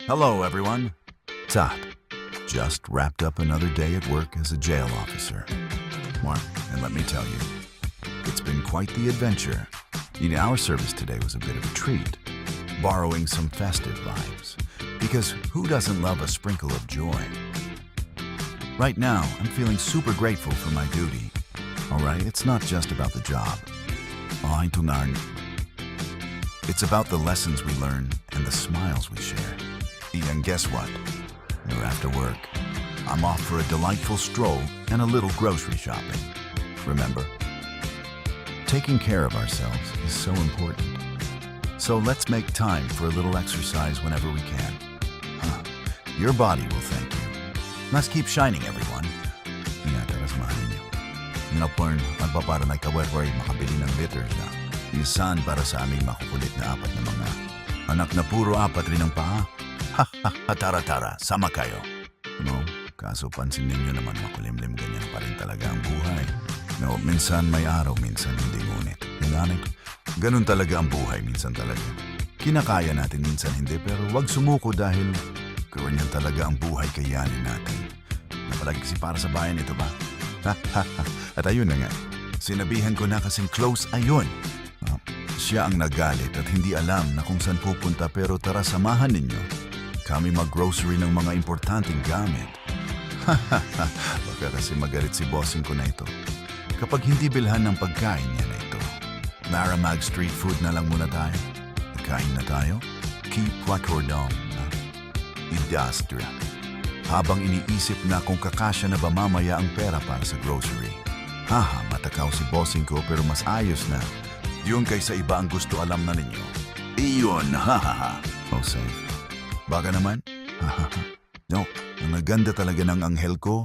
Hello, everyone. Todd. Just wrapped up another day at work as a jail officer. Mark, and let me tell you, it's been quite the adventure. Our service today was a bit of a treat, borrowing some festive vibes. Because who doesn't love a sprinkle of joy? Right now, I'm feeling super grateful for my duty. Alright, it's not just about the job. It's about the lessons we learn and the smiles we share. And guess what? We're after work. I'm off for a delightful stroll and a little grocery shopping. Remember, taking care of ourselves is so important. So let's make time for a little exercise whenever we can. Your body will thank you. Let's keep shining, everyone. Ingatan na samahan niyo. Porn, magpapara na kawet-wari makabili ng bitters na. Isan para sa aming makukulit na apat na mga anak na puro apat rin ang paa. Tara, sama kayo. Kaso pansin ninyo naman makulimlim ganyan pa rin talaga ang buhay. Minsan may araw, minsan hindi ngunit. Ganun talaga ang buhay, minsan talaga. Kinakaya natin, minsan hindi, pero wag sumuko dahil ganyan talaga ang buhay, kayanin natin. Napalagi kasi para sa bayan ito ba? At ayun na nga, sinabihan ko na kasing close ayun. Siya ang nagalit at hindi alam na kung saan pupunta, pero tara samahan ninyo. Kami mag-grocery ng mga importanteng gamit. Baka kasi magalit si bossing ko na ito. Kapag hindi bilhan ng pagkain niya na ito. Maramag street food na lang muna tayo. Kain na tayo. Keep Cordon. Industria. Habang iniisip na kung kakasya na ba mamaya ang pera para sa grocery. Matakaw si bossing ko pero mas ayos na. Yun kaysa iba ang gusto alam na ninyo. Iyon, Oh, safe. Baka naman? No, ang naganda talaga ng anghel ko,